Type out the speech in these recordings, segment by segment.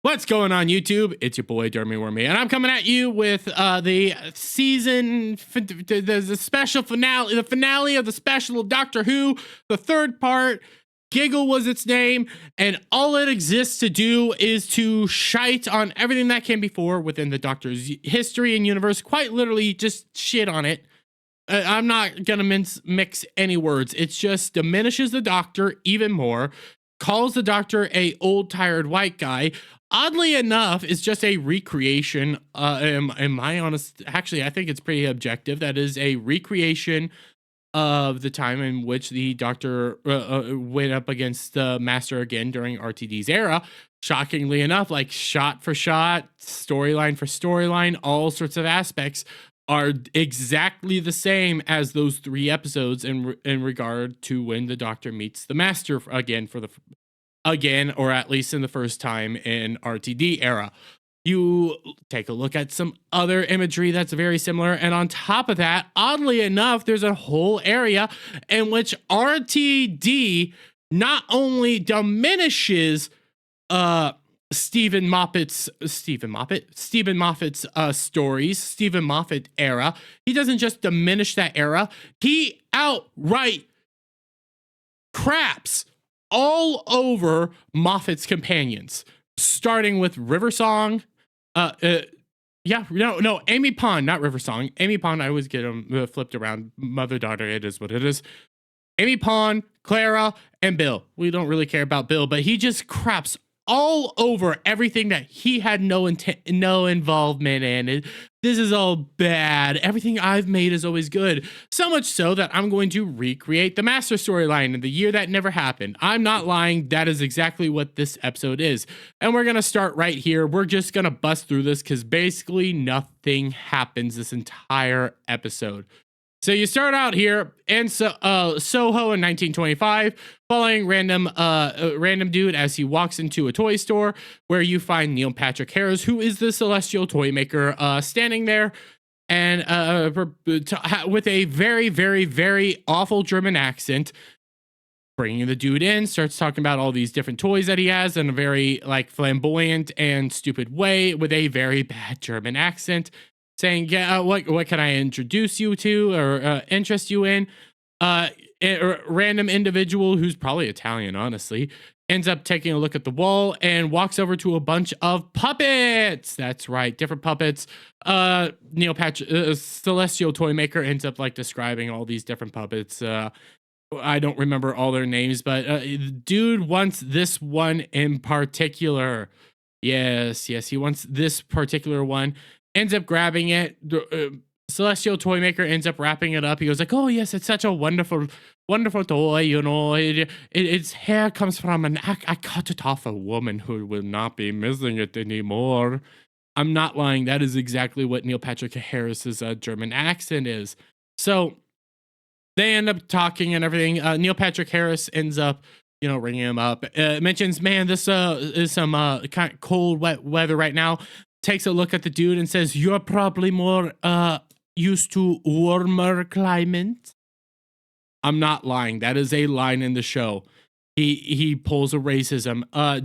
What's going on, YouTube? It's your boy Dermy Wormy, and I'm coming at you with the special finale, the finale of the special of Doctor Who, the third part. Giggle was its name, and all it exists to do is to shite on everything that came before within the Doctor's history and universe. Quite literally, just shit on it. I'm not gonna mix any words. It just diminishes the Doctor even more, calls the Doctor a old tired white guy. Oddly enough, it's just a recreation. In my honest, actually, I think it's pretty objective. That is a recreation of the time in which the Doctor went up against the Master again during RTD's era. Shockingly enough, like shot for shot, storyline for storyline, all sorts of aspects are exactly the same as those 3 episodes in regard to when the Doctor meets the Master again or at least in the first time in RTD era. You take a look at some other imagery that's very similar, and on top of that, oddly enough, there's a whole area in which RTD not only diminishes Stephen Moffat's stories, Stephen Moffat era. He doesn't just diminish that era, he outright craps all over Moffat's companions, starting with Riversong. Amy Pond, not Riversong. Amy Pond, I always get them flipped around. Mother-daughter, it is what it is. Amy Pond, Clara, and Bill. We don't really care about Bill, but he just craps all over everything that he had no involvement in. This is all bad. Everything I've made is always good. So much so that I'm going to recreate the Master storyline in the year that never happened. I'm not lying. That is exactly what this episode is. And we're going to start right here. We're just going to bust through this because basically nothing happens this entire episode. So you start out here in Soho in 1925, following random dude as he walks into a toy store where you find Neil Patrick Harris, who is the celestial Toymaker, standing there and with a very, very, very awful German accent, bringing the dude in, starts talking about all these different toys that he has in a very like flamboyant and stupid way with a very bad German accent. Saying, yeah, what can I introduce you to or interest you in? A random individual who's probably Italian, honestly, ends up taking a look at the wall and walks over to a bunch of puppets. That's right, different puppets. Neil Patrick, Celestial Toymaker, ends up like describing all these different puppets. I don't remember all their names, but dude wants this one in particular. Yes, he wants this particular one. Ends up grabbing it. Celestial Toymaker ends up wrapping it up. He goes like, "Oh yes, it's such a wonderful, wonderful toy. You know, its hair comes from I cut it off a woman who will not be missing it anymore." I'm not lying. That is exactly what Neil Patrick Harris's German accent is. So they end up talking and everything. Neil Patrick Harris ends up, ringing him up. Mentions, "Man, this is some kind of cold, wet weather right now." Takes a look at the dude and says, "You're probably more used to warmer climate." I'm not lying. That is a line in the show. He pulls a racism.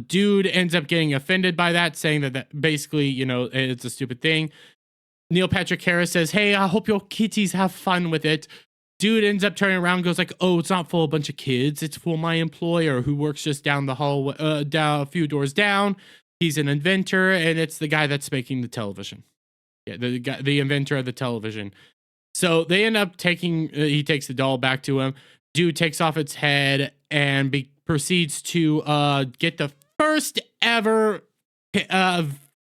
Dude ends up getting offended by that, saying that basically, it's a stupid thing. Neil Patrick Harris says, "Hey, I hope your kitties have fun with it." Dude ends up turning around and goes like, "Oh, it's not for a bunch of kids. It's for my employer who works just down the hall, down a few doors down. He's an inventor, and it's the guy that's making the television." Yeah, the inventor of the television. So they end up he takes the doll back to him. Dude takes off its head and proceeds to get the first ever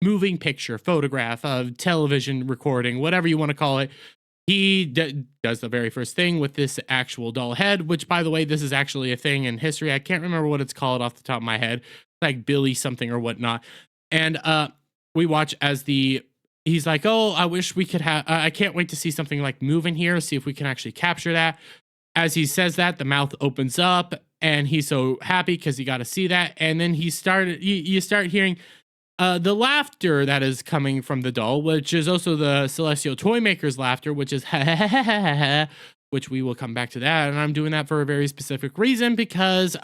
moving picture, photograph of television recording, whatever you want to call it. He does the very first thing with this actual doll head, which, by the way, this is actually a thing in history. I can't remember what it's called off the top of my head. Like Billy something or whatnot. And we watch as he's like, "Oh, I wish we could have, I can't wait to see something like move in here, see if we can actually capture that." As he says that, the mouth opens up and he's so happy because he got to see that. And then you start hearing the laughter that is coming from the doll, which is also the Celestial Toymaker's laughter, which is which we will come back to that. And I'm doing that for a very specific reason because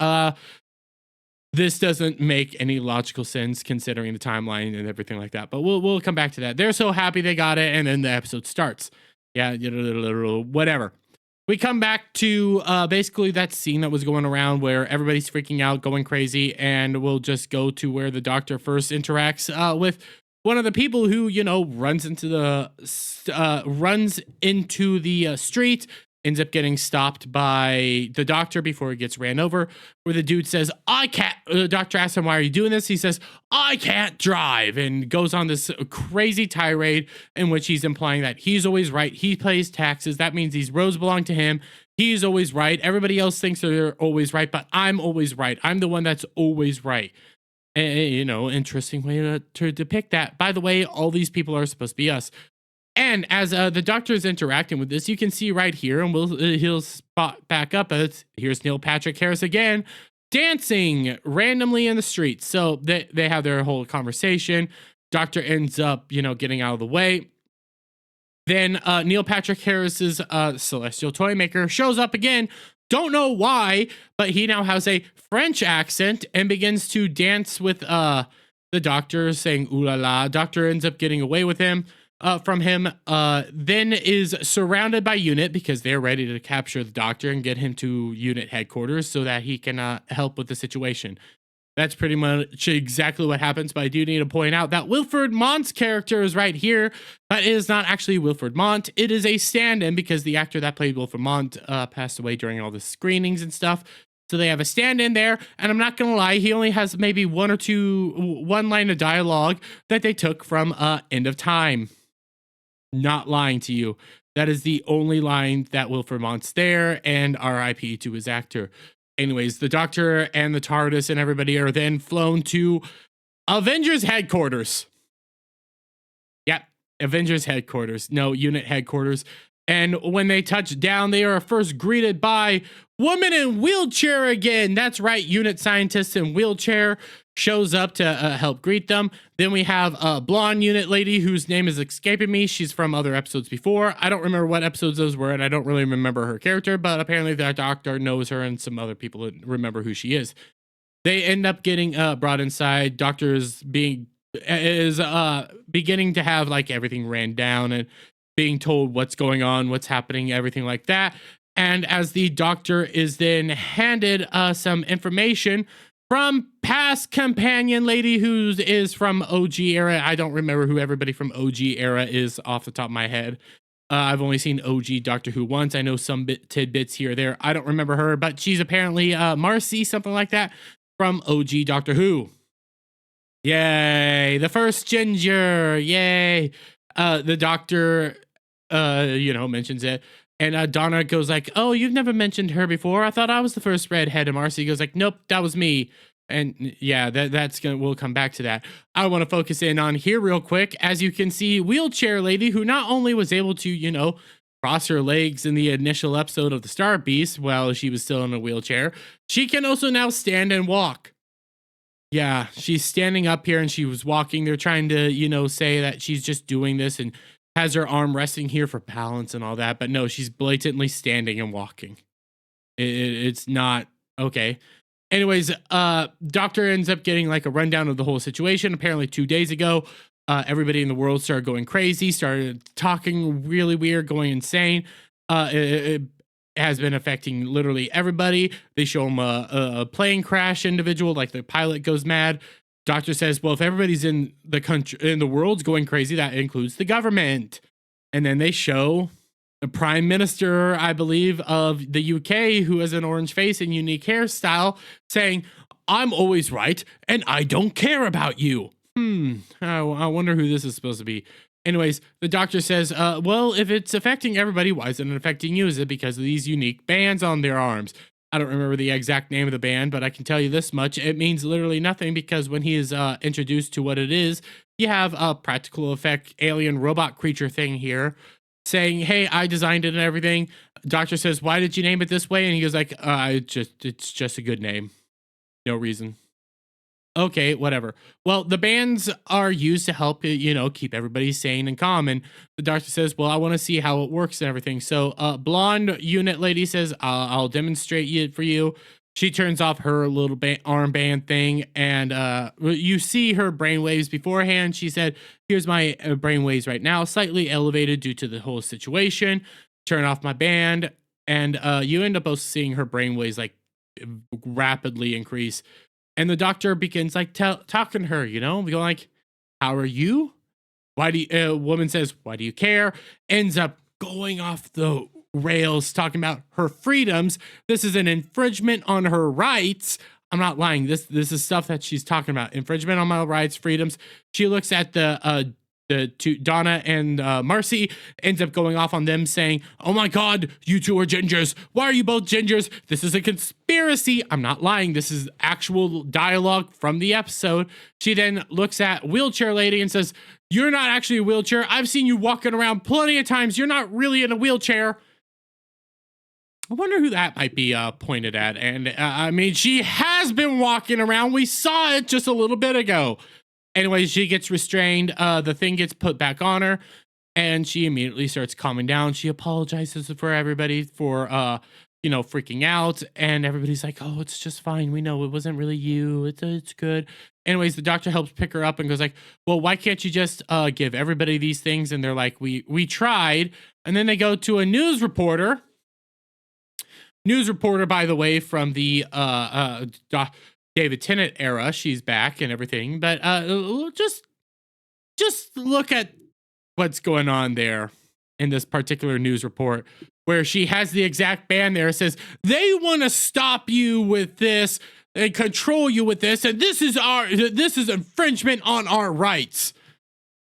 this doesn't make any logical sense considering the timeline and everything like that. But we'll come back to that. They're so happy they got it, and then the episode starts. Yeah, whatever. We come back to basically that scene that was going around where everybody's freaking out, going crazy, and we'll just go to where the Doctor first interacts with one of the people who, you know, runs into the street, ends up getting stopped by the Doctor before he gets ran over, where the dude says, I can't, the Doctor asks him, why are you doing this? He says, I can't drive, and goes on this crazy tirade in which he's implying that he's always right. He pays taxes. That means these roads belong to him. He's always right. Everybody else thinks they're always right, but I'm always right. I'm the one that's always right. And, you know, interesting way to depict that. By the way, all these people are supposed to be us. And as the Doctor is interacting with this, you can see right here, and he'll spot back up. Here's Neil Patrick Harris again, dancing randomly in the street. So they have their whole conversation. Doctor ends up, you know, getting out of the way. Then Neil Patrick Harris's Celestial Toymaker shows up again. Don't know why, but he now has a French accent and begins to dance with the Doctor, saying "ooh la la." Doctor ends up getting away with him. From him, then is surrounded by Unit because they're ready to capture the Doctor and get him to Unit headquarters so that he can help with the situation. That's pretty much exactly what happens, but I do need to point out that Wilfred Mont's character is right here, but it is not actually Wilfred Mont. It is a stand-in because the actor that played Wilfred Mont passed away during all the screenings and stuff. So they have a stand-in there, and I'm not gonna lie, he only has maybe one line of dialogue that they took from End of Time. Not lying to you. That is the only line that Wilfred Mont's there, and RIP to his actor. Anyways, the Doctor and the TARDIS and everybody are then flown to Avengers headquarters. Yep, Avengers headquarters. No, Unit headquarters. And when they touch down, they are first greeted by woman in wheelchair again. That's right, Unit scientist in wheelchair shows up to help greet them. Then we have a blonde Unit lady whose name is escaping me. She's from other episodes before. I don't remember what episodes those were, and I don't really remember her character, but apparently the Doctor knows her and some other people remember who she is. They end up getting brought inside. Doctor is beginning to have like everything ran down and being told what's going on, what's happening, everything like that. And as the Doctor is then handed some information from past companion lady who is from OG era. I don't remember who everybody from OG era is off the top of my head. I've only seen OG Doctor Who once. I know some tidbits here or there. I don't remember her, but she's apparently Marcy, something like that, from OG Doctor Who. Yay, the first ginger, yay. The Doctor, mentions it. And Donna goes like, oh, you've never mentioned her before. I thought I was the first redhead. And Marcy goes like, nope, that was me. And yeah, we'll come back to that. I want to focus in on here real quick. As you can see, wheelchair lady who not only was able to, cross her legs in the initial episode of the Star Beast while she was still in a wheelchair, she can also now stand and walk. Yeah, she's standing up here and she was walking. They're trying to, say that she's just doing this and has her arm resting here for balance and all that. But no, she's blatantly standing and walking. It's not okay. Anyways, Doctor ends up getting like a rundown of the whole situation. Apparently 2 days ago, everybody in the world started going crazy, started talking really weird, going insane. It has been affecting literally everybody. They show him a plane crash individual, like the pilot goes mad. Doctor says, well, if everybody's in the country, in the world's going crazy, that includes the government. And then they show the Prime Minister, I believe, of the UK, who has an orange face and unique hairstyle, saying, I'm always right, and I don't care about you. I wonder who this is supposed to be. Anyways, the Doctor says, well, if it's affecting everybody, why isn't it affecting you? Is it because of these unique bands on their arms? I don't remember the exact name of the band, but I can tell you this much. It means literally nothing because when he is introduced to what it is, you have a practical effect alien robot creature thing here saying, hey, I designed it and everything. Doctor says, why did you name it this way? And he goes like, it's just a good name. No reason. Okay, whatever. Well, the bands are used to help, keep everybody sane and calm. And the Doctor says, well, I want to see how it works and everything. So blonde Unit lady says, I'll demonstrate it for you. She turns off her little armband thing, and you see her brainwaves beforehand. She said, "Here's my brainwaves right now, slightly elevated due to the whole situation. Turn off my band." And you end up both seeing her brainwaves like rapidly increase. And the doctor begins like talking to her, going like, "How are you? Why do you, woman says, why do you care?" Ends up going off the rails, talking about her freedoms. This is an infringement on her rights. I'm not lying. This is stuff that she's talking about. Infringement on my rights, freedoms. She looks at the two, Donna and Marcy, ends up going off on them saying, "Oh my God, you two are gingers. Why are you both gingers? This is a conspiracy." I'm not lying. This is actual dialogue from the episode. She then looks at wheelchair lady and says, "You're not actually a wheelchair. I've seen you walking around plenty of times. You're not really in a wheelchair." I wonder who that might be pointed at. And I mean, she has been walking around. We saw it just a little bit ago. Anyways, she gets restrained. The thing gets put back on her, and she immediately starts calming down. She apologizes for everybody for, freaking out. And everybody's like, "Oh, it's just fine. We know it wasn't really you. It's good." Anyways, the doctor helps pick her up and goes like, "Well, why can't you just give everybody these things?" And they're like, we tried. And then they go to a news reporter. News reporter, by the way, from the David Tennant era. She's back and everything, but just look at what's going on there in this particular news report, where she has the exact band there. It says, "They want to stop you with this and control you with this, and this is infringement on our rights."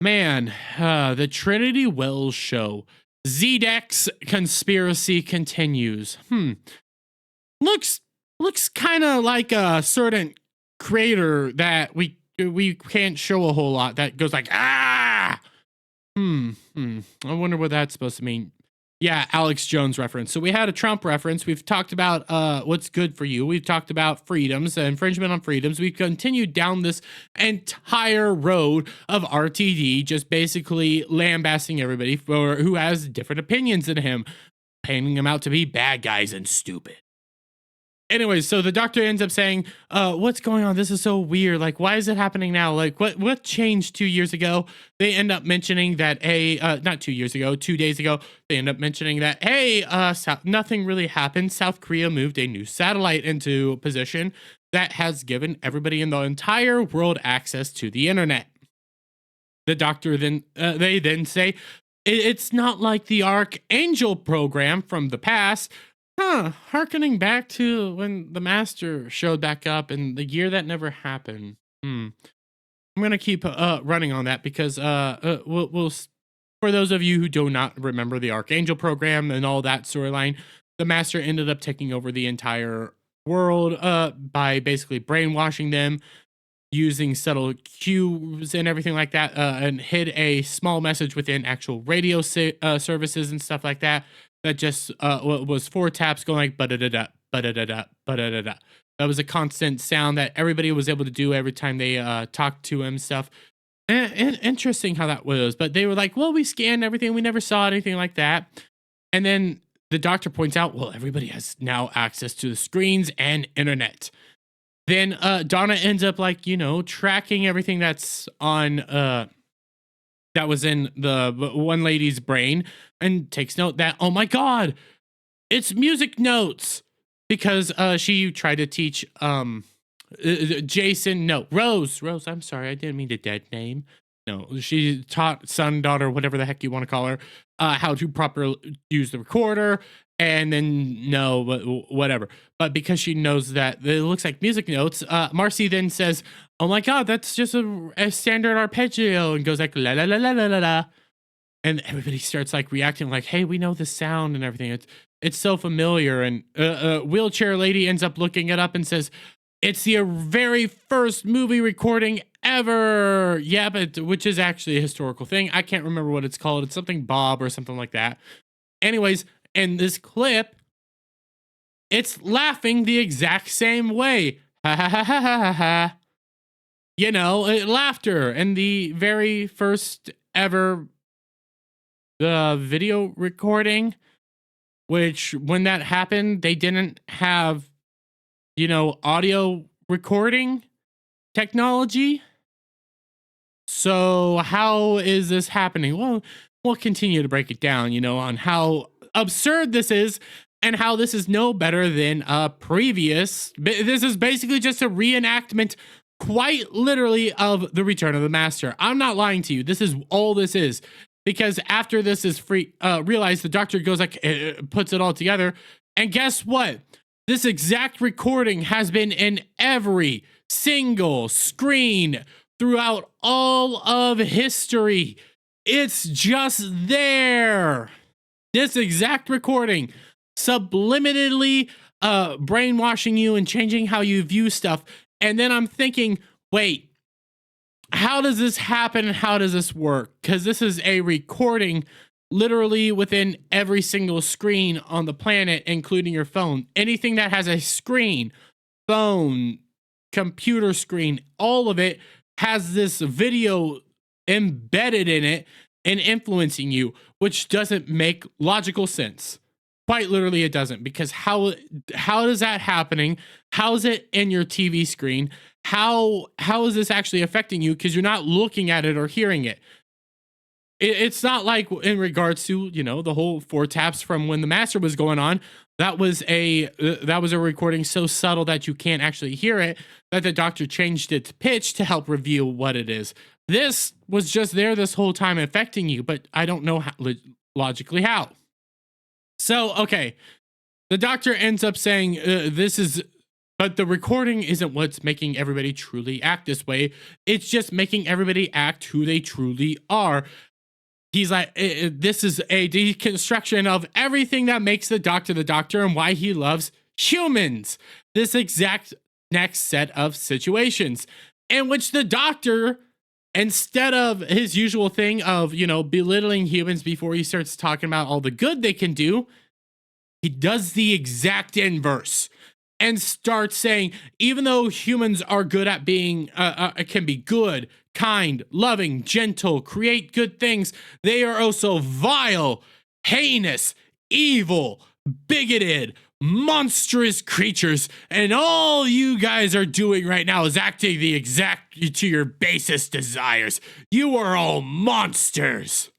Man, the Trinity Wells show. ZDX conspiracy continues. Looks kind of like a certain creator that we can't show a whole lot, that goes like, "Ah!" I wonder what that's supposed to mean. Yeah, Alex Jones reference. So we had a Trump reference. We've talked about what's good for you. We've talked about freedoms, infringement on freedoms. We've continued down this entire road of RTD, just basically lambasting everybody for who has different opinions than him, painting them out to be bad guys and stupid. Anyways, so the doctor ends up saying, "What's going on? This is so weird. Like, why is it happening now? Like, what changed 2 years ago?" They end up mentioning that, not 2 years ago, 2 days ago, they end up mentioning that, nothing really happened. South Korea moved a new satellite into position that has given everybody in the entire world access to the internet. The doctor they then say, "It's not like the Archangel program from the past." Harkening back to when the Master showed back up in the year that never happened. I'm gonna keep running on that, because we'll for those of you who do not remember the Archangel program and all that storyline, the Master ended up taking over the entire world by basically brainwashing them, using subtle cues and everything like that, and hid a small message within actual radio services and stuff like that. That just was 4 taps going like ba-da-da-da, ba-da-da-da, ba-da-da-da. That was a constant sound that everybody was able to do every time they talked to him, stuff. And interesting how that was. But they were like, "Well, we scanned everything. We never saw anything like that." And then the doctor points out, "Well, everybody has now access to the screens and internet." Then Donna ends up like, tracking everything that's on that was in the one lady's brain, and takes note that, "Oh my God, it's music notes," because she tried to teach Rose, I'm sorry, I didn't mean to dead name. No, she taught son, daughter, whatever the heck you want to call her, how to properly use the recorder. And then whatever. But because she knows that it looks like music notes, Marcy then says, "Oh my God, that's just a standard arpeggio," and goes like, "La la la la la la la." And everybody starts like reacting like, "Hey, we know the sound and everything. It's so familiar." And wheelchair lady ends up looking it up and says, "It's the very first movie recording ever." Yeah, but which is actually a historical thing. I can't remember what it's called. It's something Bob or something like that. Anyways, in this clip, it's laughing the exact same way. Ha ha ha ha ha ha. Laughter. And the very first ever video recording, which when that happened, they didn't have audio recording technology. So how is this happening? Well, we'll continue to break it down, on how absurd this is and how this is no better than a previous. This is basically just a reenactment, quite literally, of the Return of the Master. I'm not lying to you. This is all this is. Because after this is realized, the Doctor goes puts it all together. And guess what? This exact recording has been in every single screen throughout all of history. It's just there. This exact recording, subliminally brainwashing you and changing how you view stuff. And then I'm thinking, wait, how does this happen and how does this work? Because this is a recording literally within every single screen on the planet, including your phone. Anything that has a screen, phone, computer screen, all of it has this video embedded in it and influencing you, which doesn't make logical sense. Quite literally, it doesn't, because how is that happening? How is it in your TV screen? How is this actually affecting you? Because you're not looking at it or hearing it. It's not like in regards to, the whole 4 taps from when the Master was going on. That was a recording so subtle that you can't actually hear it, that the Doctor changed its pitch to help reveal what it is. This was just there this whole time affecting you, but I don't know logically how. So, okay, the Doctor ends up saying but the recording isn't what's making everybody truly act this way. It's just making everybody act who they truly are. He's like, this is a deconstruction of everything that makes the Doctor and why he loves humans. This exact next set of situations in which the Doctor, instead of his usual thing of, belittling humans before he starts talking about all the good they can do, he does the exact inverse and starts saying, even though humans are good at being, can be good, kind, loving, gentle, create good things, they are also vile, heinous, evil, bigoted, monstrous creatures, and all you guys are doing right now is acting the exact to your basest desires. You are all monsters.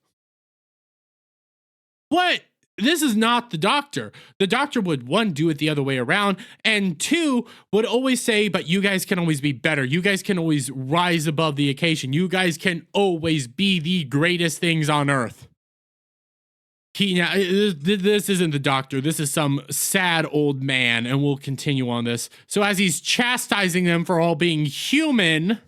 What? This is not the Doctor. The Doctor would, 1, do it the other way around, and 2, would always say, but you guys can always be better. You guys can always rise above the occasion. You guys can always be the greatest things on Earth. This isn't the Doctor. This is some sad old man, and we'll continue on this. So as he's chastising them for all being human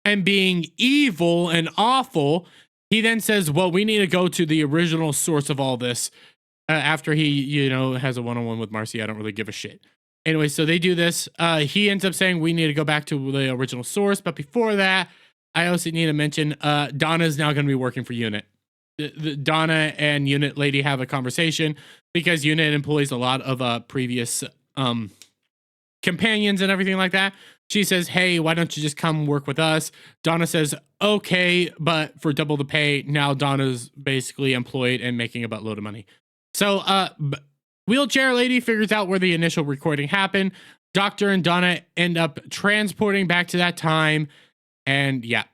and being evil and awful, he then says, well, we need to go to the original source of all this. After he, has a one-on-one with Marcy, I don't really give a shit. Anyway, so they do this. He ends up saying we need to go back to the original source. But before that, I also need to mention Donna is now going to be working for UNIT. Donna and UNIT lady have a conversation because UNIT employs a lot of previous companions and everything like that. She says, hey, why don't you just come work with us? Donna says, okay, but for double the pay. Now Donna's basically employed and making a buttload of money. So wheelchair lady figures out where the initial recording happened. Doctor and Donna end up transporting back to that time. And yeah,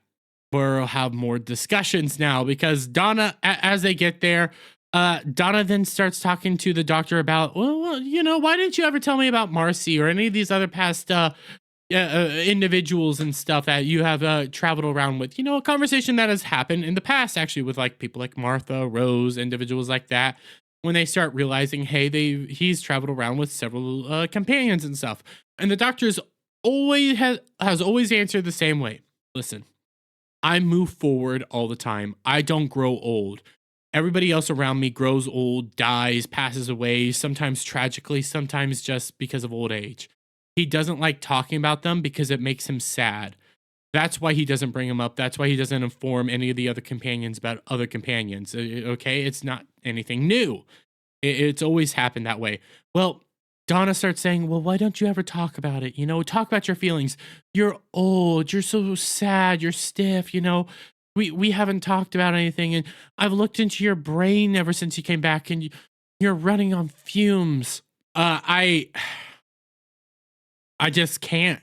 we'll have more discussions now because Donna, as they get there, Donna then starts talking to the Doctor about, well, why didn't you ever tell me about Marcy or any of these other past individuals and stuff that you have traveled around with? A conversation that has happened in the past, actually, with like people like Martha, Rose, individuals like that, when they start realizing, hey, he's traveled around with several companions and stuff. And the Doctor's has always answered the same way. Listen, I move forward all the time. I don't grow old. Everybody else around me grows old, dies, passes away, sometimes tragically, sometimes just because of old age. He doesn't like talking about them because it makes him sad. That's why he doesn't bring them up. That's why he doesn't inform any of the other companions about other companions. Okay, it's not anything new. It's always happened that way. Well, Donna starts saying, well, why don't you ever talk about it? Talk about your feelings. You're old. You're so sad. You're stiff. We haven't talked about anything. And I've looked into your brain ever since you came back and you're running on fumes. I just can't.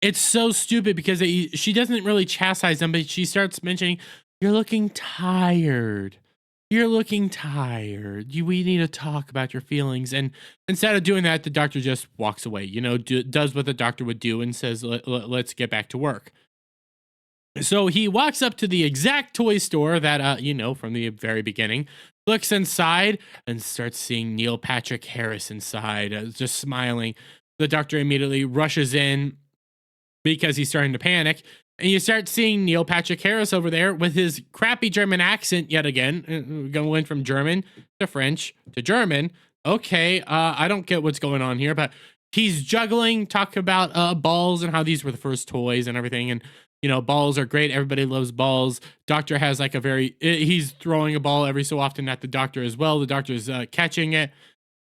It's so stupid because she doesn't really chastise him, but she starts mentioning, "You're looking tired. You're looking tired. We need to talk about your feelings." And instead of doing that, the doctor just walks away. Does what the doctor would do and says, "Let's get back to work." So he walks up to the exact toy store that, from the very beginning, looks inside and starts seeing Neil Patrick Harris inside, just smiling. The doctor immediately rushes in because he's starting to panic. And you start seeing Neil Patrick Harris over there with his crappy German accent yet again, going from German to French to German. Okay, I don't get what's going on here, but he's juggling, talking about balls and how these were the first toys and everything. And balls are great. Everybody loves balls. Doctor has like he's throwing a ball every so often at the doctor as well. The doctor's catching it,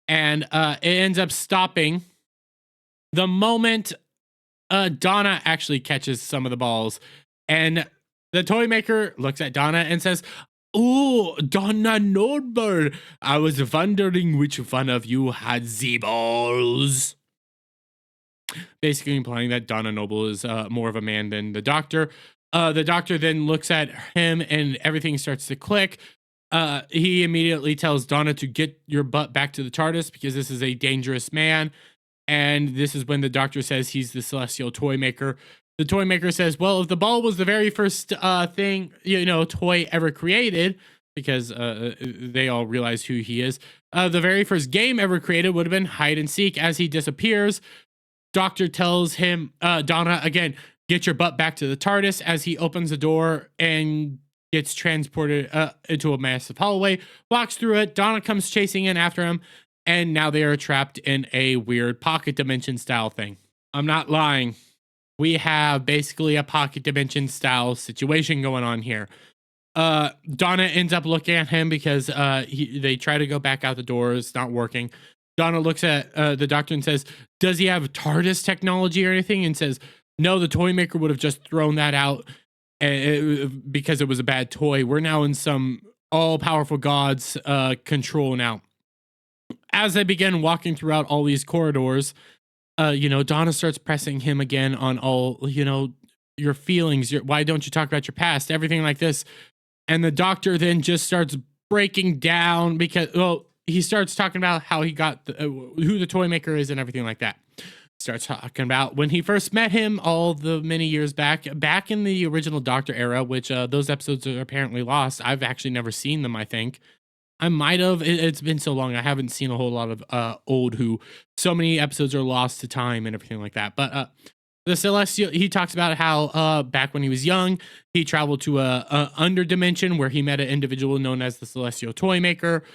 and it ends up stopping the moment Donna actually catches some of the balls. And the Toymaker looks at Donna and says, "Oh, Donna Noble, I was wondering which one of you had the balls." Basically implying that Donna Noble is more of a man than the doctor. The doctor then looks at him and everything starts to click. He immediately tells Donna to get your butt back to the TARDIS because this is a dangerous man. And this is when the doctor says he's the celestial Toymaker. The Toymaker says, "Well, if the ball was the very first toy ever created," because they all realize who he is, the very first game ever created would have been hide and seek. As he disappears, Doctor tells him, Donna, again, "Get your butt back to the TARDIS," as he opens the door and gets transported into a massive hallway, walks through it. Donna comes chasing in after him, and now they are trapped in a weird pocket dimension style thing. I'm not lying. We have basically a pocket dimension style situation going on here. Donna ends up looking at him because they try to go back out the door. It's not working. Donna looks at the doctor and says, "Does he have TARDIS technology or anything?" And says, "No, the Toymaker would have just thrown that out because it was a bad toy. We're now in some all-powerful God's control now." As they begin walking throughout all these corridors, Donna starts pressing him again on all, your feelings. Why don't you talk about your past? Everything like this. And the doctor then just starts breaking down because, he starts talking about how he got who the Toymaker is and everything like that. Starts talking about when he first met him all the many years back in the original Doctor era, which those episodes are apparently lost. I've actually never seen them, I think. I might have. It's been so long. I haven't seen a whole lot of old Who. So many episodes are lost to time and everything like that. But the Celestial, he talks about how back when he was young, he traveled to a underdimension where he met an individual known as the Celestial Toymaker.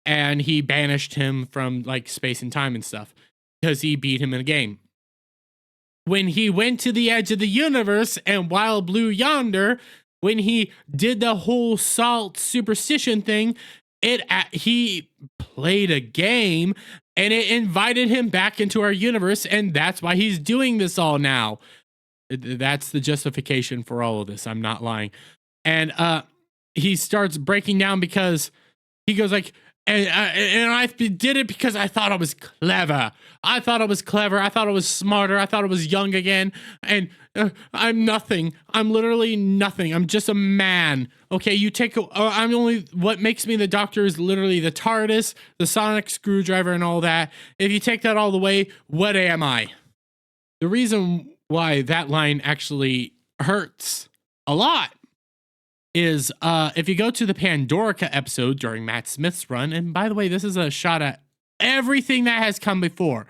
And he banished him from like space and time and stuff because he beat him in a game. When he went to the edge of the universe and Wild Blue Yonder, when he did the whole salt superstition thing, he played a game and it invited him back into our universe. And that's why he's doing this all now. That's the justification for all of this. I'm not lying. And he starts breaking down because he goes like, and I did it because I thought I was clever. I thought I was smarter. I thought I was young again. And I'm nothing. I'm literally nothing. I'm just a man. Okay, what makes me the Doctor is literally the TARDIS, the sonic screwdriver and all that. If you take that all the way, what am I? The reason why that line actually hurts a lot is if you go to the Pandorica episode during Matt Smith's run, and by the way, this is a shot at everything that has come before.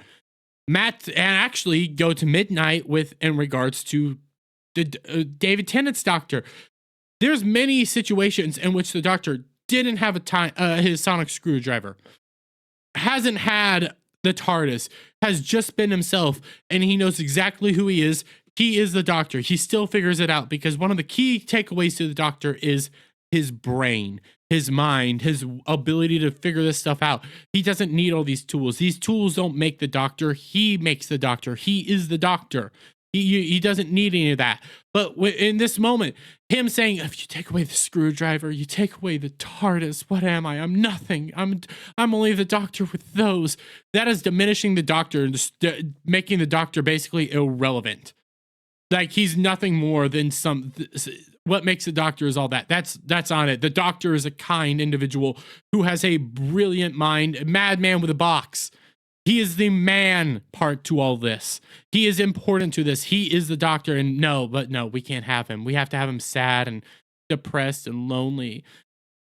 Matt, and actually go to Midnight in regards to the David Tennant's Doctor. There's many situations in which the Doctor didn't have his sonic screwdriver, hasn't had the TARDIS, has just been himself, and he knows exactly who he is. He is the Doctor. He still figures it out because one of the key takeaways to the Doctor is his brain, his mind, his ability to figure this stuff out. He doesn't need all these tools. These tools don't make the Doctor. He makes the Doctor. He is the Doctor. He doesn't need any of that. But in this moment, him saying, if you take away the screwdriver, you take away the TARDIS, what am I? I'm nothing. I'm only the Doctor with those. That is diminishing the Doctor and just making the Doctor basically irrelevant. Like, he's nothing more than what makes the Doctor is all that. That's on it. The Doctor is a kind individual who has a brilliant mind, a madman with a box. He is the man part to all this. He is important to this. He is the Doctor, and no, we can't have him. We have to have him sad and depressed and lonely.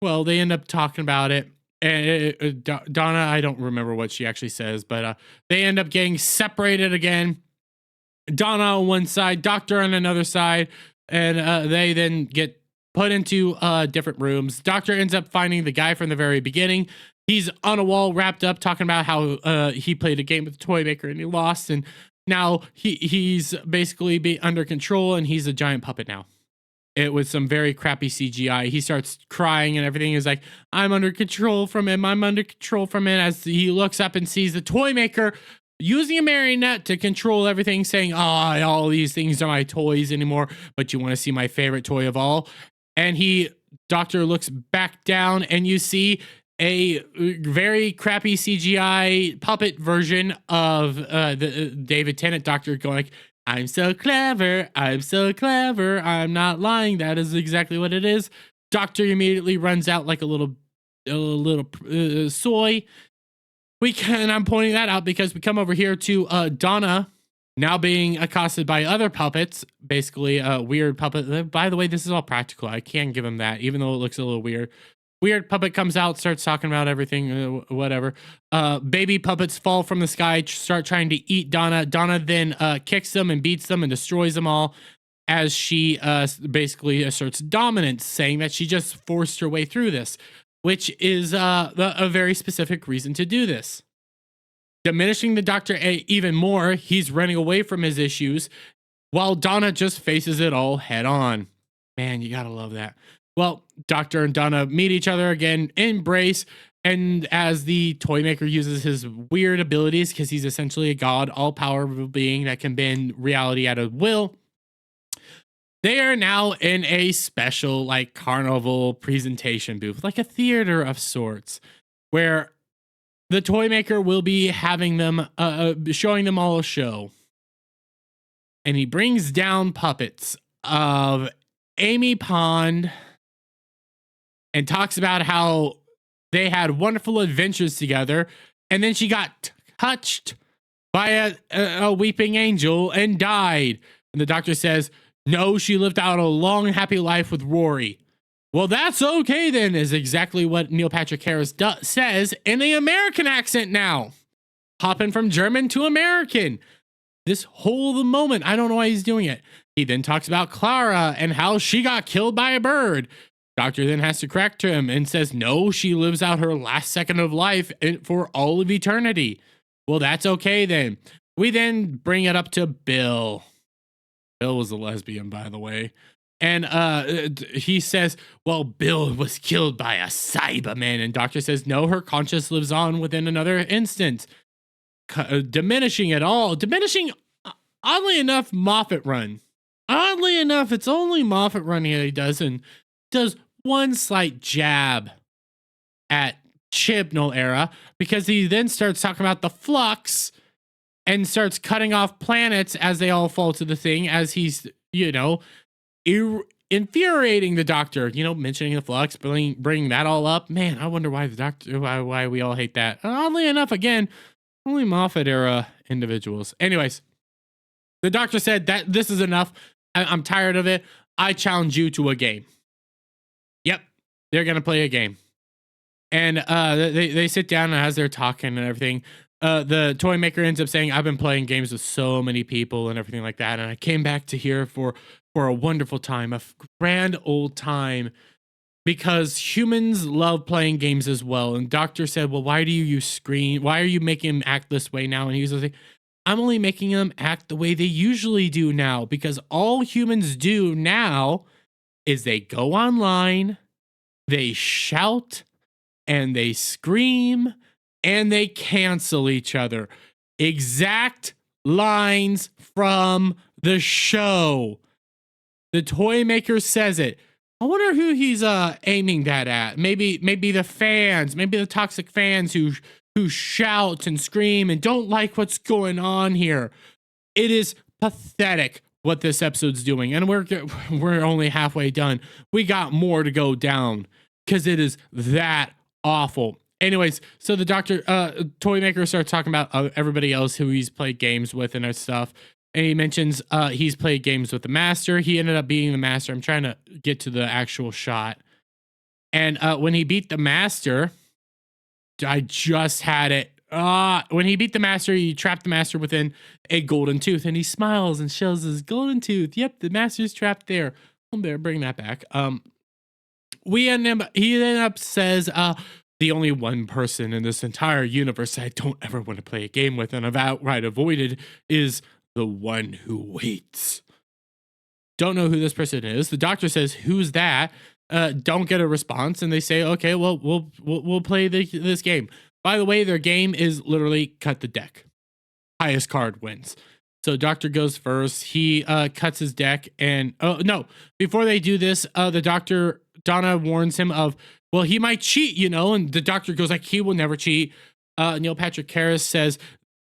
Well, they end up talking about it. And Donna, I don't remember what she actually says, but they end up getting separated again. Donna on one side, Doctor on another side, and they then get put into different rooms. Doctor ends up finding the guy from the very beginning. He's on a wall wrapped up talking about how he played a game with the Toymaker and he lost, and now he's basically under control and he's a giant puppet now. It was some very crappy CGI. He starts crying and everything. Is like, I'm under control from him. I'm under control from it. As he looks up and sees the Toymaker using a marionette to control everything, saying, all these things are my toys anymore, but you want to see my favorite toy of all? And Doctor looks back down and you see a very crappy CGI puppet version of the David Tennant Doctor going like, I'm so clever, I'm not lying, that is exactly what it is. Doctor immediately runs out like a little soy. And I'm pointing that out because we come over here to Donna now being accosted by other puppets, basically a weird puppet. By the way, this is all practical. I can't give him that, even though it looks a little weird. Weird puppet comes out, starts talking about everything, whatever. Baby puppets fall from the sky, start trying to eat Donna. Donna then kicks them and beats them and destroys them all as she basically asserts dominance, saying that she just forced her way through this, which is a very specific reason to do this. Diminishing the Doctor even more, he's running away from his issues, while Donna just faces it all head on. Man, you gotta love that. Well, Doctor and Donna meet each other again, embrace, and as the Toymaker uses his weird abilities, because he's essentially a god, all-powerful being that can bend reality at a will, they are now in a special, like, carnival presentation booth, like a theater of sorts, where the Toymaker will be having them, showing them all a show. And he brings down puppets of Amy Pond and talks about how they had wonderful adventures together, and then she got touched by a weeping angel and died. And the Doctor says, no, she lived out a long and happy life with Rory. Well, that's okay then, is exactly what Neil Patrick Harris says in the American accent now. Hopping from German to American. This whole moment, I don't know why he's doing it. He then talks about Clara and how she got killed by a bird. Doctor then has to correct him and says, no, she lives out her last second of life for all of eternity. Well, that's okay then. We then bring it up to Bill. Bill was a lesbian, by the way. And he says, well, Bill was killed by a Cyberman. And Doctor says, no, her conscience lives on within another instant. Diminishing it all. Diminishing, oddly enough, Moffat run. Oddly enough, it's only Moffat run here he does, and does one slight jab at Chibnall era, because he then starts talking about the flux and starts cutting off planets as they all fall to the thing, as he's, infuriating the Doctor, mentioning the flux, bringing that all up. Man, I wonder why the Doctor, why we all hate that. Oddly enough, again, only Moffat era individuals. Anyways, the Doctor said that this is enough. I'm tired of it. I challenge you to a game. Yep, they're gonna play a game, and they sit down, and as they're talking and everything, the Toymaker ends up saying, "I've been playing games with so many people and everything like that, and I came back to here for a wonderful time, a grand old time, because humans love playing games as well." And Doctor said, "Well, why do you use screen? Why are you making him act this way now?" And he was like, "I'm only making them act the way they usually do now, because all humans do now is they go online, they shout, and they scream, and they cancel each other." Exact lines from the show. The Toymaker says it. I wonder who he's aiming that at. Maybe the fans, maybe the toxic fans who shout and scream and don't like what's going on here. It is pathetic what this episode's doing, and we're only halfway done. We got more to go down because it is that awful. Anyways, so the Doctor Toymaker starts talking about everybody else who he's played games with and stuff. And he mentions he's played games with the Master. He ended up beating the Master. I'm trying to get to the actual shot. And when he beat the Master, I just had it. When he beat the Master, he trapped the Master within a golden tooth. And he smiles and shows his golden tooth. Yep, the Master's trapped there. I'm better bring that back. He ended up says, the only one person in this entire universe I don't ever want to play a game with and I've outright avoided is the one who waits. Don't know who this person is. The Doctor says, "Who's that?" Don't get a response, and they say, "Okay, well, we'll play this game." By the way, their game is literally cut the deck. Highest card wins. So Doctor goes first. He cuts his deck, and no, before they do this, the Doctor Donna warns him of, well, he might cheat, and the Doctor goes like, he will never cheat. Neil Patrick Harris says,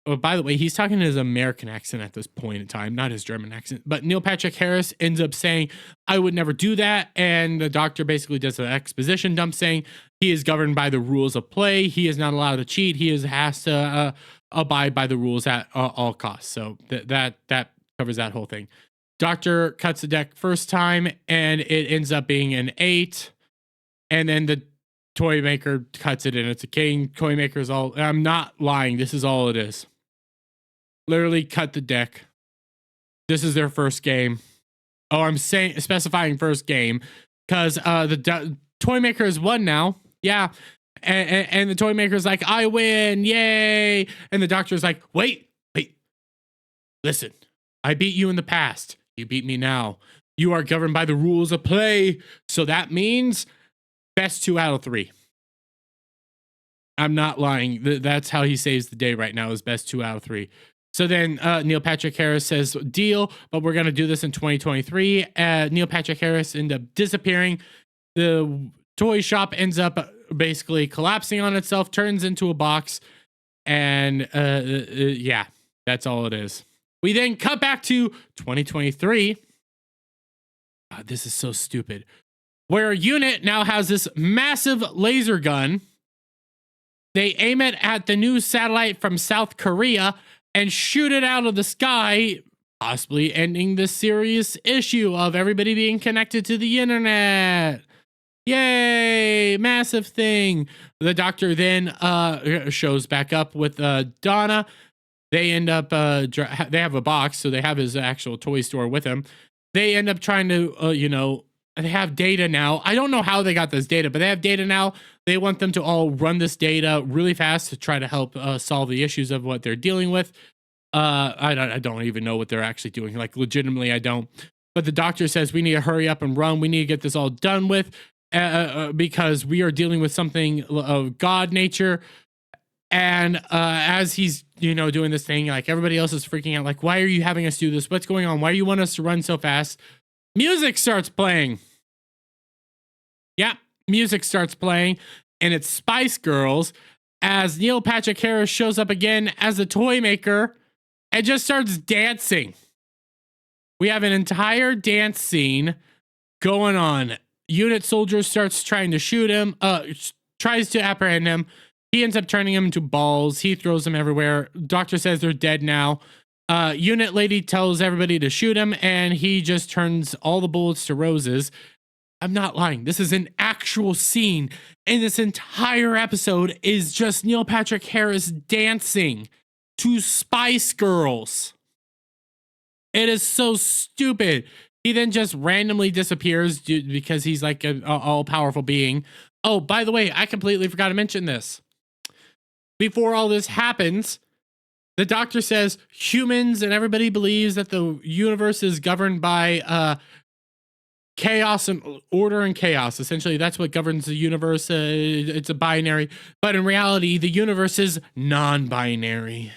oh, by the way, he's talking in his American accent at this point in time, not his German accent. But Neil Patrick Harris ends up saying, I would never do that. And the Doctor basically does an exposition dump saying he is governed by the rules of play. He is not allowed to cheat. He has to abide by the rules at all costs. So that covers that whole thing. Doctor cuts the deck first time, and it ends up being an 8. And then the Toymaker cuts it, and it's a king. Toymaker's all, I'm not lying. This is all it is. Literally cut the deck. This is their first game. Oh, I'm specifying first game because the Toymaker has won now. Yeah. And the Toymaker's like, I win. Yay. And the Doctor's like, wait. Listen, I beat you in the past. You beat me now. You are governed by the rules of play. So that means best 2 out of 3. I'm not lying. That's how he saves the day right now, is best 2 out of 3. So then Neil Patrick Harris says, deal, but we're going to do this in 2023. Neil Patrick Harris ends up disappearing. The toy shop ends up basically collapsing on itself, turns into a box. And yeah, that's all it is. We then cut back to 2023. God, this is so stupid. Where a unit now has this massive laser gun. They aim it at the new satellite from South Korea and shoot it out of the sky, possibly ending the serious issue of everybody being connected to the internet. Yay, massive thing. The Doctor then shows back up with Donna. They end up, they have a box, so they have his actual toy store with him. They end up trying to, they have data now. I don't know how they got this data, but they have data now. They want them to all run this data really fast to try to help solve the issues of what they're dealing with. I don't even know what they're actually doing. Like, legitimately, I don't. But the Doctor says we need to hurry up and run. We need to get this all done with because we are dealing with something of God nature. And as he's, doing this thing, like, everybody else is freaking out. Like, why are you having us do this? What's going on? Why do you want us to run so fast? Music starts playing. Yeah, music starts playing, and it's Spice Girls as Neil Patrick Harris shows up again as a Toymaker and just starts dancing. We have an entire dance scene going on. Unit soldier starts trying to shoot him, tries to apprehend him. He ends up turning him into balls. He throws them everywhere. Doctor says they're dead now. Unit lady tells everybody to shoot him, and he just turns all the bullets to roses. I'm not lying. This is an actual scene, and this entire episode is just Neil Patrick Harris dancing to Spice Girls. It is so stupid. He then just randomly disappears because he's like an all-powerful being. Oh, by the way, I completely forgot to mention this. Before all this happens, the Doctor says humans and everybody believes that the universe is governed by chaos and order and chaos. Essentially, that's what governs the universe. It's a binary. But in reality, the universe is non-binary.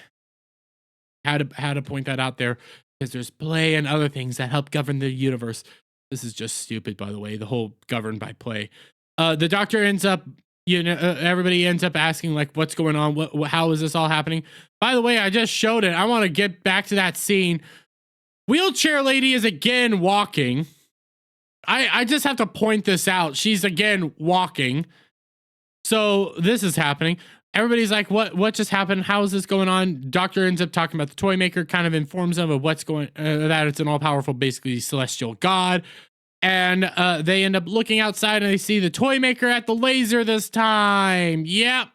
Had to point that out there. because there's play and other things that help govern the universe. This is just stupid, by the way, the whole governed by play. The Doctor ends up, everybody ends up asking, like, what's going on? How is this all happening? By the way, I just showed it. I want to get back to that scene. Wheelchair lady is again walking. I just have to point this out. She's again walking. So this is happening. Everybody's like, what just happened? How is this going on? Doctor ends up talking about the Toymaker, kind of informs them of what's going, that it's an all-powerful, basically celestial god. And they end up looking outside and they see the Toymaker at the laser this time. Yep.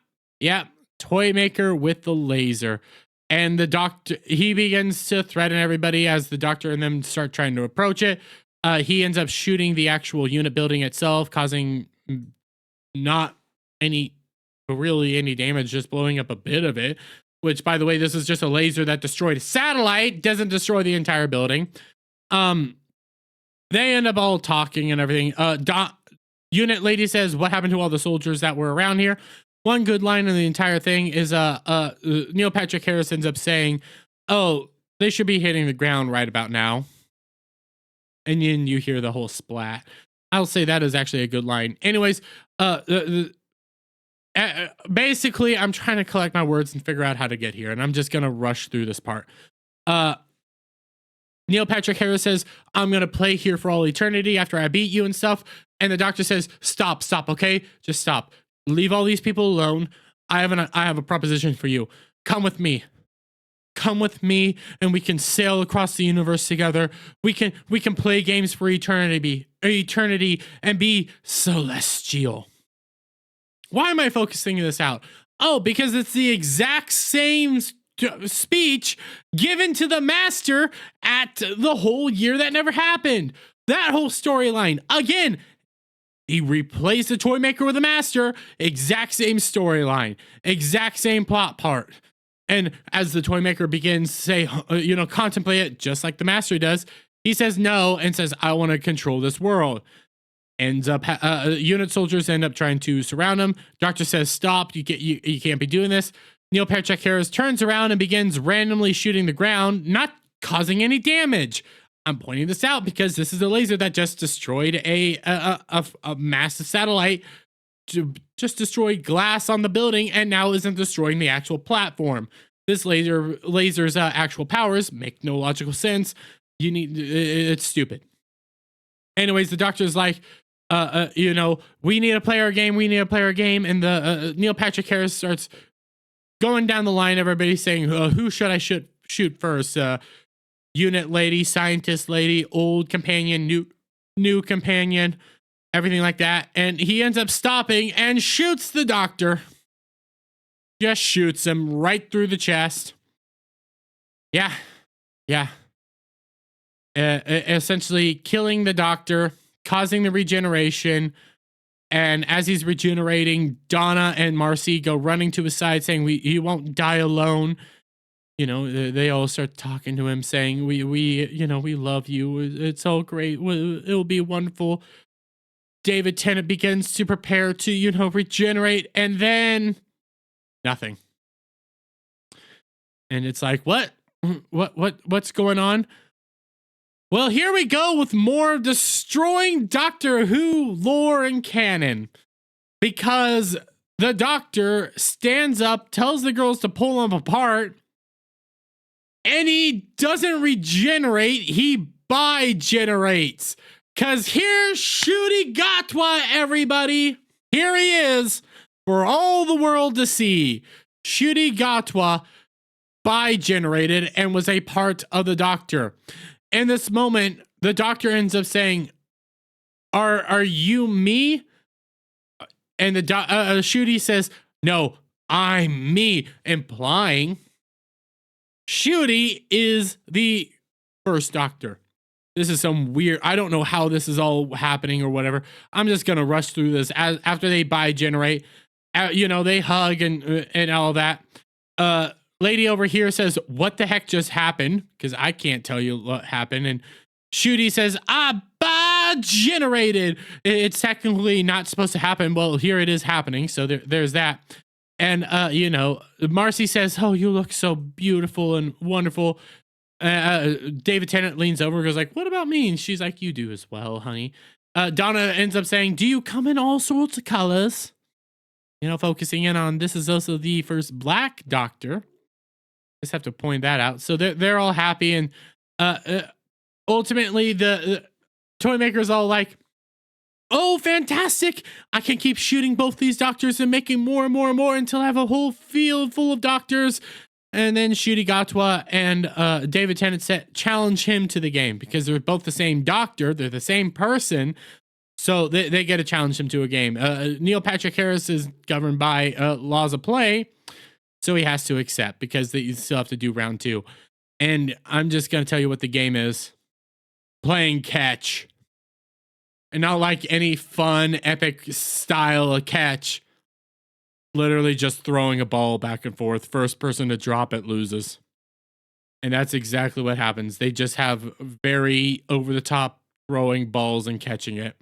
Toymaker with the laser. And the Doctor, he begins to threaten everybody as the Doctor and them start trying to approach it. He ends up shooting the actual unit building itself, causing not really any damage, just blowing up a bit of it. Which, by the way, this is just a laser that destroyed a satellite, doesn't destroy the entire building. They end up all talking and everything. Unit lady says, what happened to all the soldiers that were around here? One good line in the entire thing is Neil Patrick Harris ends up saying, oh, they should be hitting the ground right about now. And then you hear the whole splat. I'll say that is actually a good line. Anyways, basically, I'm trying to collect my words and figure out how to get here. And I'm just going to rush through this part. Neil Patrick Harris says, I'm going to play here for all eternity after I beat you and stuff. And the Doctor says, stop, okay? Just stop. Leave all these people alone. I have a proposition for you. Come with me. Come with me and we can sail across the universe together. We can play games for eternity and be celestial. Why am I focusing this out? Oh, because it's the exact same speech given to the Master at the whole year that never happened. That whole storyline. Again, he replaced the Toymaker with the Master. Exact same storyline. Exact same plot part. And as the Toymaker begins to say, contemplate it just like the Master does, he says no and says, I want to control this world. Ends up, unit soldiers end up trying to surround him. Doctor says, stop, you can't be doing this. Neil Patrick Harris turns around and begins randomly shooting the ground, not causing any damage. I'm pointing this out because this is a laser that just destroyed a massive satellite, just destroyed glass on the building, and now isn't destroying the actual platform. This laser's actual powers make no logical sense. It's stupid. Anyways, the Doctor's like, we need to play our game. And the Neil Patrick Harris starts going down the line. Everybody's saying, who should I shoot first? Unit lady, scientist lady, old companion, new companion, everything like that. And he ends up stopping and shoots the Doctor. Just shoots him right through the chest. Yeah. Essentially killing the Doctor, causing the regeneration. And as he's regenerating, Donna and Marcy go running to his side saying, he won't die alone. They all start talking to him saying, we love you. It's all great. It'll be wonderful. David Tennant begins to prepare to, regenerate, and then nothing. And it's like, what's going on? Well, here we go with more destroying Doctor Who lore and canon. Because the Doctor stands up, tells the girls to pull him apart, and he doesn't regenerate, he bigenerates. Because here's Ncuti Gatwa, everybody. Here he is for all the world to see. Ncuti Gatwa bigenerated and was a part of the Doctor. In this moment, the Doctor ends up saying, are you me? And the Ncuti says, no, I'm me, implying Ncuti is the first Doctor. This is some weird, I don't know how this is all happening or whatever. I'm just going to rush through this. After they bigenerate, they hug and all that. Lady over here says, what the heck just happened? Because I can't tell you what happened. And Ncuti says, bigenerated. It's technically not supposed to happen. Well, here it is happening. So there's that. And, Marcy says, oh, you look so beautiful and wonderful. David Tennant leans over and goes like, what about me? And she's like, you do as well, honey. Donna ends up saying, do you come in all sorts of colors? You know, focusing in on this is also the first black doctor. Just have to point that out. So they're all happy, and ultimately the Toymaker's all like, oh, fantastic. I can keep shooting both these doctors and making more and more and more until I have a whole field full of doctors. And then Ncuti Gatwa and David Tennant challenge him to the game because they're both the same doctor. They're the same person. So they get to challenge him to a game. Neil Patrick Harris is governed by laws of play. So he has to accept because they still have to do round 2. And I'm just going to tell you what the game is. Playing catch. And not like any fun, epic style of catch. Literally just throwing a ball back and forth. First person to drop it loses. And that's exactly what happens. They just have very over-the-top throwing balls and catching it.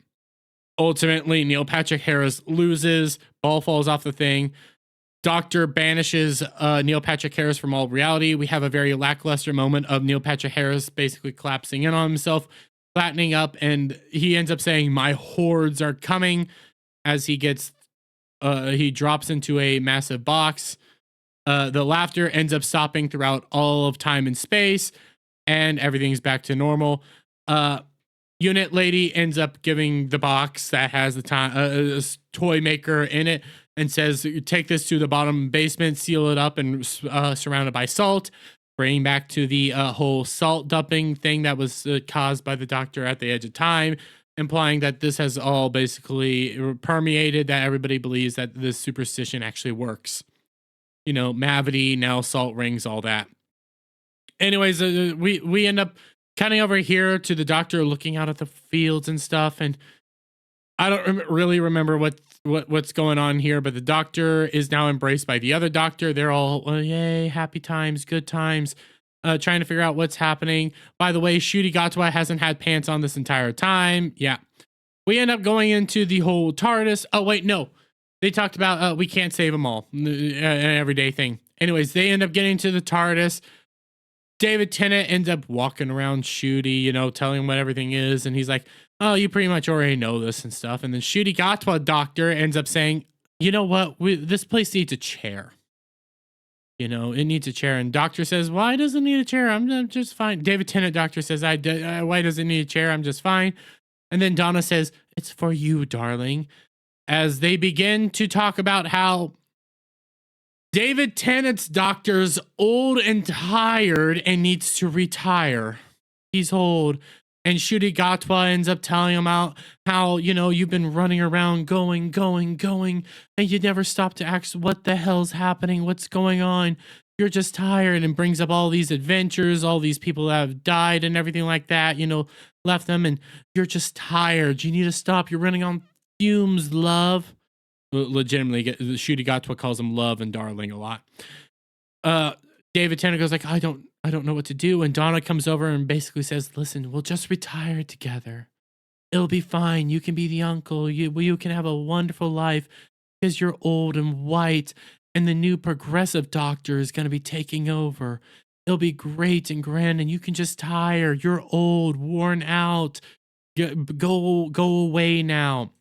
Ultimately, Neil Patrick Harris loses. Ball falls off the thing. Doctor banishes Neil Patrick Harris from all reality. We have a very lackluster moment of Neil Patrick Harris basically collapsing in on himself, flattening up, and he ends up saying, my hordes are coming, as he gets he drops into a massive box. The laughter ends up stopping throughout all of time and space, and everything's back to normal. Unit Lady ends up giving the box that has the Toymaker in it and says, take this to the bottom basement, seal it up, and surrounded by salt. Bringing back to the whole salt dumping thing that was caused by the doctor at the edge of time, implying that this has all basically permeated, that everybody believes that this superstition actually works. You know, Mavity, now salt rings, all that. Anyways, we end up cutting over here to the doctor looking out at the fields and stuff, and I don't really remember what's going on here, but the doctor is now embraced by the other doctor. They're all, oh, yay, happy times, good times, trying to figure out what's happening. By the way, Ncuti Gatwa hasn't had pants on this entire time. Yeah. We end up going into the whole TARDIS. Oh, wait, no. They talked about we can't save them all. An everyday thing. Anyways, they end up getting to the TARDIS. David Tennant ends up walking around Ncuti, you know, telling him what everything is. And he's like, oh, you pretty much already know this and stuff. And then Ncuti Gatwa doctor ends up saying, you know what? This place needs a chair. You know, it needs a chair. And doctor says, why does it need a chair? I'm just fine. David Tennant doctor says, why does it need a chair? I'm just fine. And then Donna says, it's for you, darling. As they begin to talk about how David Tennant's doctor's old and tired and needs to retire. He's old. And Ncuti Gatwa ends up telling him how, you know, you've been running around going, and you never stop to ask what the hell's happening, what's going on. You're just tired, and brings up all these adventures, all these people that have died and everything like that, you know, left them, and you're just tired. You need to stop. You're running on fumes, love. Legitimately, Ncuti Gatwa calls him love and darling a lot. David Tennant goes like, I don't know what to do. And Donna comes over and basically says, listen, we'll just retire together. It'll be fine. You can be the uncle. You can have a wonderful life because you're old and white, and the new progressive doctor is going to be taking over. It'll be great and grand, and you can just tire. You're old, worn out. Go away now.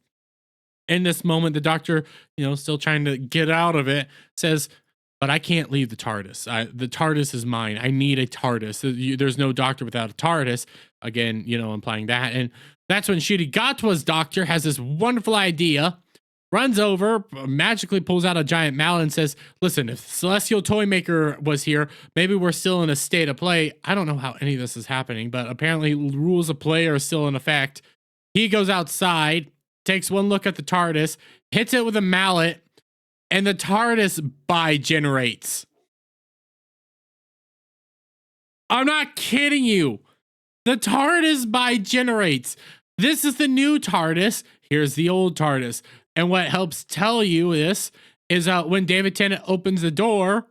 In this moment, the doctor, you know, still trying to get out of it, says, but I can't leave the TARDIS. The TARDIS is mine. I need a TARDIS. There's no doctor without a TARDIS. Again, you know, implying that. And that's when Ncuti Gatwa's doctor has this wonderful idea, runs over, magically pulls out a giant mallet and says, listen, if Celestial Toymaker was here, maybe we're still in a state of play. I don't know how any of this is happening, but apparently rules of play are still in effect. He goes outside, takes one look at the TARDIS, hits it with a mallet, and the TARDIS bigenerates. I'm not kidding you. The TARDIS bigenerates. This is the new TARDIS. Here's the old TARDIS. And what helps tell you this is when David Tennant opens the door,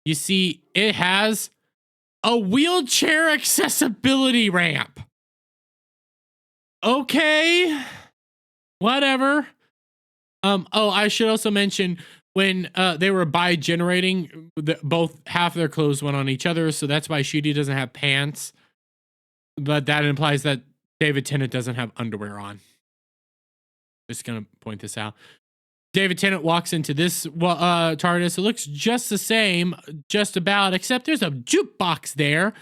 you see it has a wheelchair accessibility ramp. Okay. Whatever. Oh, I should also mention when they were bi-generating, both half their clothes went on each other, so that's why Shooty doesn't have pants. But that implies that David Tennant doesn't have underwear on. Just gonna point this out. David Tennant walks into this TARDIS. It looks just the same, just about, except there's a jukebox there.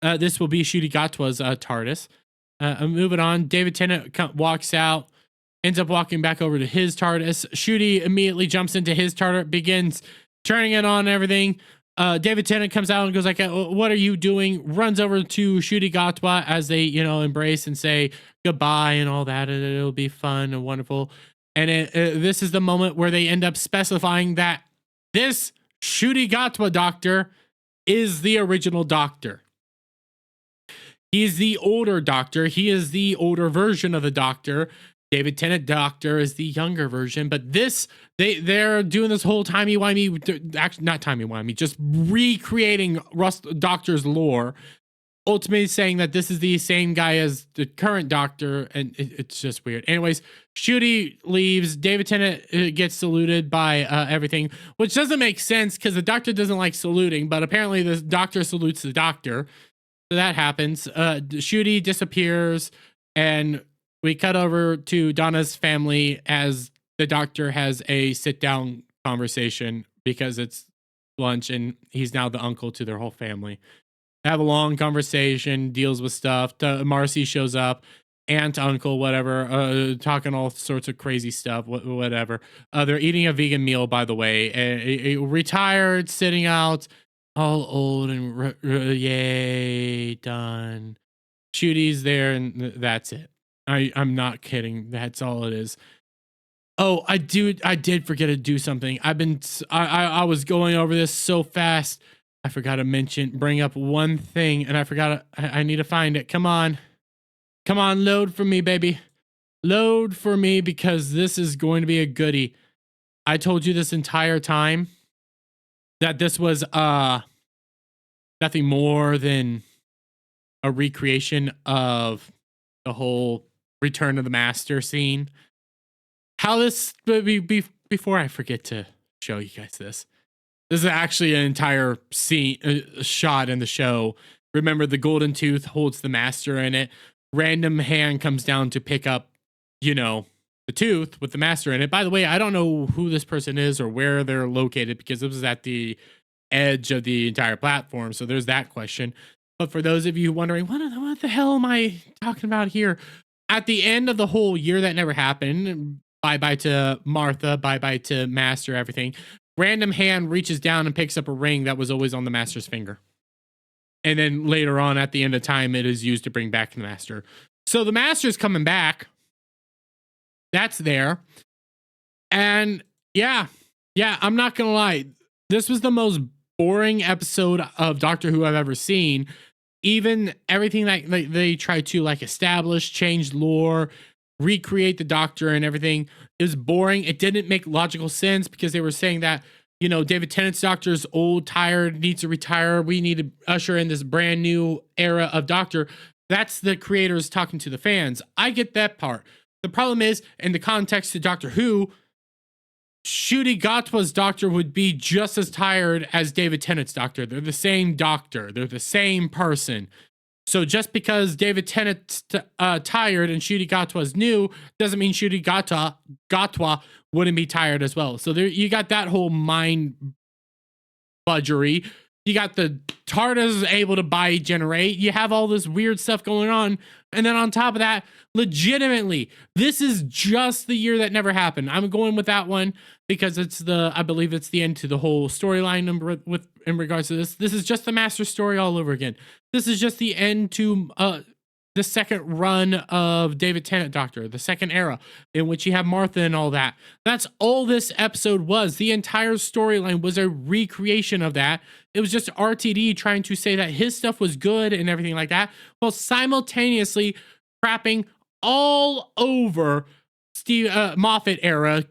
This will be Ncuti Gatwa's TARDIS. Moving on, David Tennant walks out, ends up walking back over to his TARDIS. Ncuti immediately jumps into his TARDIS, begins turning it on and everything. David Tennant comes out and goes like, what are you doing? Runs over to Ncuti Gatwa as they, embrace and say goodbye and all that. And it'll be fun and wonderful. And this is the moment where they end up specifying that this Ncuti Gatwa Doctor is the original Doctor. He's the older Doctor. He is the older version of the Doctor. David Tennant Doctor is the younger version. But they're doing this whole timey-wimey, actually not timey-wimey, just recreating Doctor's lore. Ultimately saying that this is the same guy as the current Doctor, and it's just weird. Anyways, Ncuti leaves. David Tennant gets saluted by everything, which doesn't make sense because the Doctor doesn't like saluting, but apparently the Doctor salutes the Doctor. So that happens. Ncuti disappears, and we cut over to Donna's family as the Doctor has a sit-down conversation because it's lunch, and he's now the uncle to their whole family. Have a long conversation, deals with stuff. Marcy shows up, aunt, uncle, whatever, talking all sorts of crazy stuff, whatever. They're eating a vegan meal, by the way. Retired, sitting out, all old and yay, done. Ncuti's there, and that's it. I'm not kidding. That's all it is. Oh, I did forget to do something. I was going over this so fast. I forgot to bring up one thing, and I forgot. I need to find it. Come on, load for me, baby. Load for me, because this is going to be a goodie. I told you this entire time that this was nothing more than a recreation of the whole Return of the Master scene. How this, before I forget to show you guys this. This is actually an entire scene, shot in the show. Remember, the golden tooth holds the master in it. Random hand comes down to pick up, the tooth with the master in it. By the way, I don't know who this person is or where they're located because it was at the edge of the entire platform. So there's that question. But for those of you wondering, what the hell am I talking about here? At the end of the whole year that never happened, bye-bye to Martha, bye-bye to Master, everything. Random hand reaches down and picks up a ring that was always on the Master's finger. And then later on, at the end of time, it is used to bring back the Master. So the Master's coming back. That's there. And yeah, I'm not going to lie. This was the most boring episode of Doctor Who I've ever seen. Even everything that they tried to establish, change lore, recreate the Doctor and everything, it was boring. It didn't make logical sense because they were saying that, David Tennant's Doctor is old, tired, needs to retire. We need to usher in this brand new era of Doctor. That's the creators talking to the fans. I get that part. The problem is, in the context of Doctor Who, Ncuti Gatwa's Doctor would be just as tired as David Tennant's Doctor. They're the same Doctor. They're the same person. So just because David Tennant's tired and Ncuti Gatwa's new doesn't mean Ncuti Gatwa wouldn't be tired as well. So there you got that whole mind budgery. You got the TARDIS able to bigenerate. You have all this weird stuff going on. And then on top of that, legitimately, this is just the year that never happened. I'm going with that one because I believe it's the end to the whole storyline in regards to this. This is just the Master story all over again. This is just the end to the second run of David Tennant Doctor, the second era, in which you have Martha and all that. That's all this episode was. The entire storyline was a recreation of that. It was just RTD trying to say that his stuff was good and everything like that, while simultaneously crapping all over Moffat era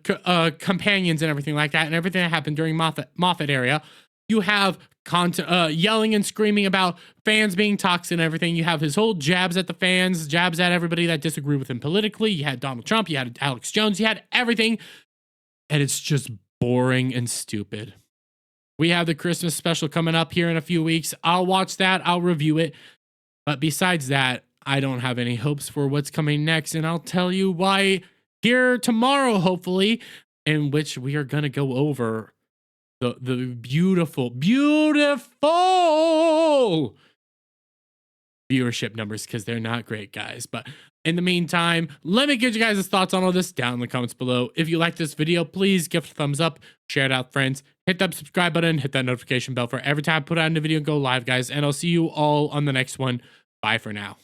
companions and everything like that, and everything that happened during Moffat era. You have yelling and screaming about fans being toxic and everything. You have his whole jabs at the fans, jabs at everybody that disagree with him politically. You had Donald Trump, you had Alex Jones, you had everything, and it's just boring and stupid. We have the Christmas special coming up here in a few weeks. I'll watch that. I'll review it. But besides that, I don't have any hopes for what's coming next. And I'll tell you why here tomorrow, hopefully, in which we are going to go over the beautiful viewership numbers, because they're not great, guys. But in the meantime, let me get you guys' thoughts on all this down in the comments below. If you like this video, please give it a thumbs up, share it out with friends, hit that subscribe button, hit that notification bell for every time I put out a new video and go live, guys. And I'll see you all on the next one. Bye for now.